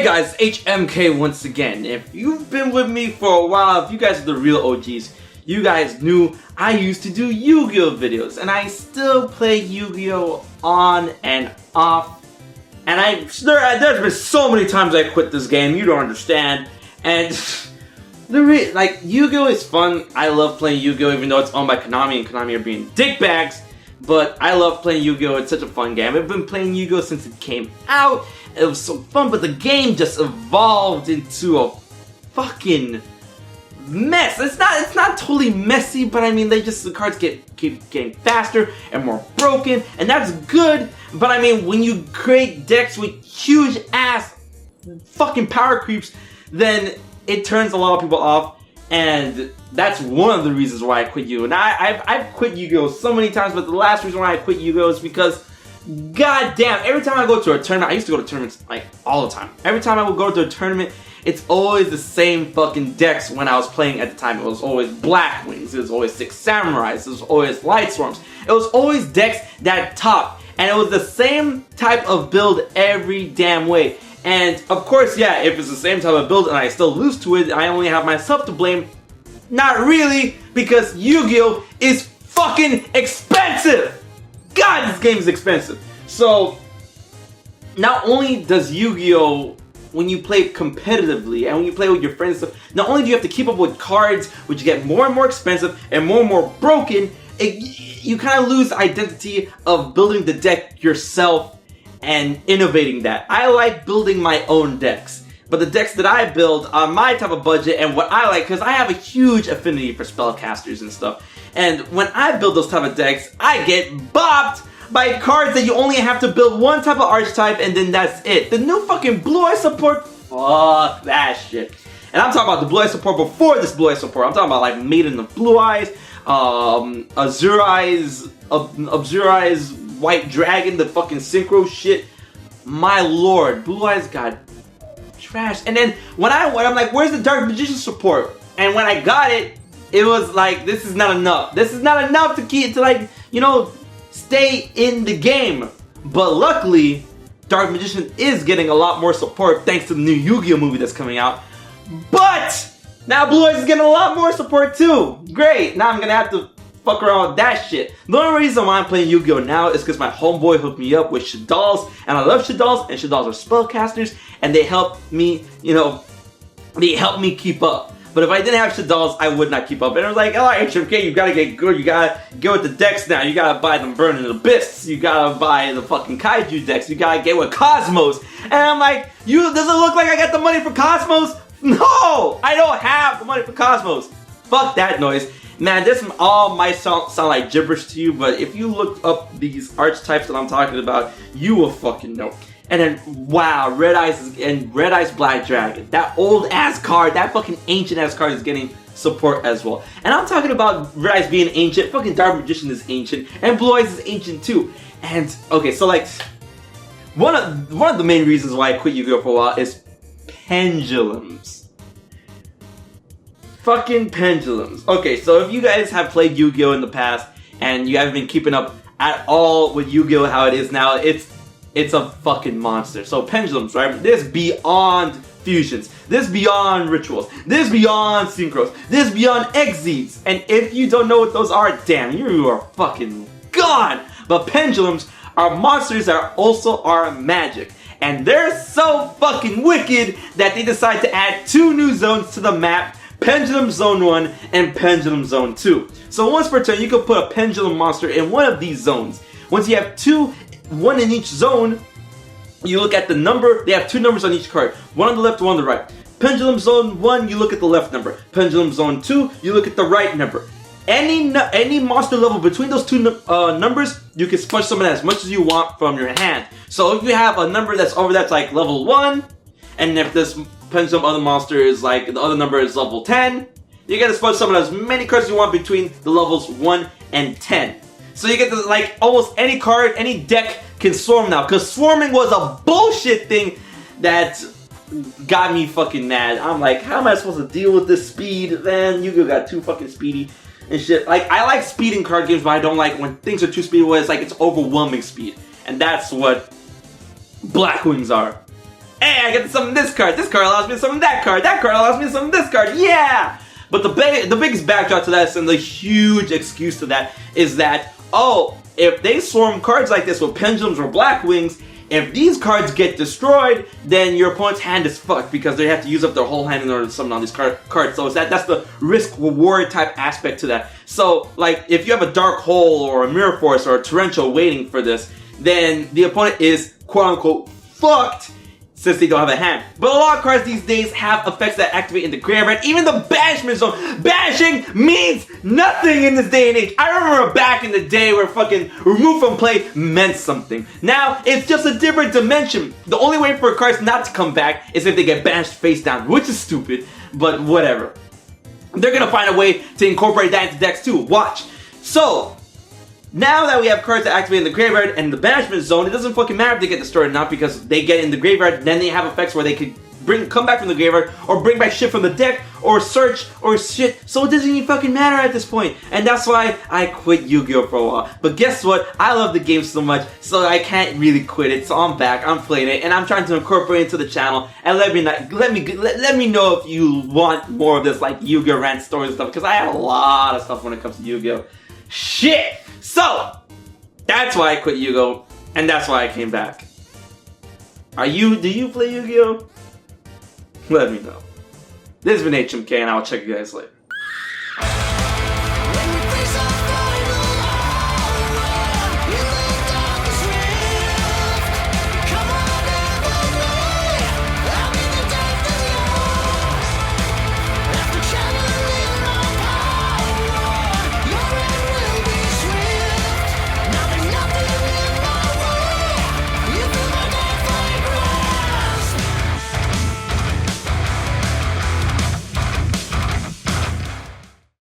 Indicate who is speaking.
Speaker 1: Hey guys, HMK once again. If you've been with me for a while, if you guys are the real OGs, you guys knew I used to do Yu-Gi-Oh videos, and I still play Yu-Gi-Oh on and off. And there's been so many times I quit this game, you don't understand. And Yu-Gi-Oh is fun. I love playing Yu-Gi-Oh even though it's owned by Konami, and Konami are being dickbags. But I love playing Yu-Gi-Oh! It's such a fun game. I've been playing Yu-Gi-Oh! Since it came out. It was so fun, but the game just evolved into a fucking mess. It's not totally messy, but I mean, the cards keep getting faster and more broken, and that's good. But I mean, when you create decks with huge ass fucking power creeps, then it turns a lot of people off. And that's one of the reasons why I quit Yu-Gi-Oh! And I've quit Yu-Gi-Oh! So many times, but the last reason why I quit Yu-Gi-Oh! Is because, goddamn, every time I go to a tournament, I used to go to tournaments like all the time. Every time I would go to a tournament, it's always the same fucking decks when I was playing at the time. It was always Black Wings, it was always Six Samurais, it was always Light Storms. It was always decks that top, and it was the same type of build every damn way. And of course, yeah, if it's the same type of build and I still lose to it, I only have myself to blame. Not really, because Yu-Gi-Oh! Is fucking expensive! God, this game is expensive. So, not only does Yu-Gi-Oh! When you play competitively and when you play with your friends, not only do you have to keep up with cards, which get more and more expensive and more broken, you kind of lose identity of building the deck yourself and innovating that. I like building my own decks, but the decks that I build are my type of budget and what I like, because I have a huge affinity for spellcasters and stuff. And when I build those type of decks, I get bopped by cards that you only have to build one type of archetype and then that's it. The new fucking Blue Eye support, fuck that shit. And I'm talking about the Blue Eye support before this Blue Eye support. I'm talking about like Maiden of Blue Eyes, Azure Eyes, White Dragon, the fucking synchro shit. My lord, Blue Eyes got trash. And then when I'm like, where's the Dark Magician support? And when I got it, it was like, this is not enough. This is not enough to stay in the game. But luckily, Dark Magician is getting a lot more support thanks to the new Yu-Gi-Oh! Movie that's coming out. But now Blue Eyes is getting a lot more support too. Great. Now I'm gonna have to fuck around with that shit. The only reason why I'm playing Yu-Gi-Oh! Now is because my homeboy hooked me up with Shaddolls, and I love Shaddolls, and Shaddolls are spellcasters, and they help me, they help me keep up. But if I didn't have Shaddolls, I would not keep up. And I was like, oh, HMK, you gotta get good, you gotta get with the decks now, you gotta buy them Burning Abyss, you gotta buy the fucking Kaiju decks, you gotta get with Cosmos. And I'm like, does it look like I got the money for Cosmos? No! I don't have the money for Cosmos. Fuck that noise. Man, this all might sound like gibberish to you, but if you look up these archetypes that I'm talking about, you will fucking know. And then, wow, Red Eyes Black Dragon. That old ass card, that fucking ancient ass card is getting support as well. And I'm talking about Red Eyes being ancient, fucking Dark Magician is ancient, and Blue Eyes is ancient too. And, okay, so like, one of the main reasons why I quit Yu-Gi-Oh! For a while is pendulums. Fucking pendulums. Okay, so if you guys have played Yu-Gi-Oh! In the past and you haven't been keeping up at all with Yu-Gi-Oh! How it is now, it's a fucking monster. So pendulums, right? This beyond fusions. This beyond rituals. This beyond synchros. This beyond exeeds. And if you don't know what those are, damn, you are fucking gone. But pendulums are monsters that also are magic. And they're so fucking wicked that they decide to add 2 new zones to the map. Pendulum Zone 1 and Pendulum Zone 2. So once per turn, you can put a pendulum monster in one of these zones. Once you have 1 in each zone, you look at the number. They have 2 numbers on each card. One on the left, one on the right. Pendulum Zone 1, you look at the left number. Pendulum Zone 2, you look at the right number. Any monster level between those 2 numbers, you can sponge summon as much as you want from your hand. So if you have a number that's over that's like level 1, and if this pendulum other monster is like, the other number is level 10, you get to sponge summon as many cards as you want between the levels 1 and 10. So you get to, like, almost any card, any deck can swarm now, because swarming was a bullshit thing that got me fucking mad. I'm like, how am I supposed to deal with this speed? Man, Yu-Gi-Oh! Got too fucking speedy and shit. Like, I like speed in card games, but I don't like when things are too speedy, where it's like, it's overwhelming speed. And that's what Black Wings are. Hey, I get to summon this card allows me to summon that card allows me to summon this card, yeah! But the biggest backdrop to that and the huge excuse to that is that, oh, if they swarm cards like this with Pendulums or Black Wings, if these cards get destroyed, then your opponent's hand is fucked because they have to use up their whole hand in order to summon all these cards. So that's the risk-reward type aspect to that. So, like, if you have a Dark Hole or a Mirror Force or a Torrential waiting for this, then the opponent is quote-unquote fucked since they don't have a hand. But a lot of cards these days have effects that activate in the graveyard. Even the Banishment Zone. Banishing means nothing in this day and age. I remember back in the day where fucking remove from play meant something. Now, it's just a different dimension. The only way for cards not to come back is if they get banished face down, which is stupid, but whatever. They're gonna find a way to incorporate that into decks too. Watch. So, now that we have cards that activate in the graveyard and the Banishment Zone, it doesn't fucking matter if they get destroyed or not because they get in the graveyard, then they have effects where they could come back from the graveyard or bring back shit from the deck or search or shit, so it doesn't even fucking matter at this point. And that's why I quit Yu-Gi-Oh! For a while. But guess what? I love the game so much, so I can't really quit it. So I'm back, I'm playing it, and I'm trying to incorporate it into the channel. And let me know if you want more of this, like Yu-Gi-Oh! Rant stories and stuff, because I have a lot of stuff when it comes to Yu-Gi-Oh! Shit! So, that's why I quit Yu-Gi-Oh! And that's why I came back. Do you play Yu-Gi-Oh? Let me know. This has been HMK, and I'll check you guys later.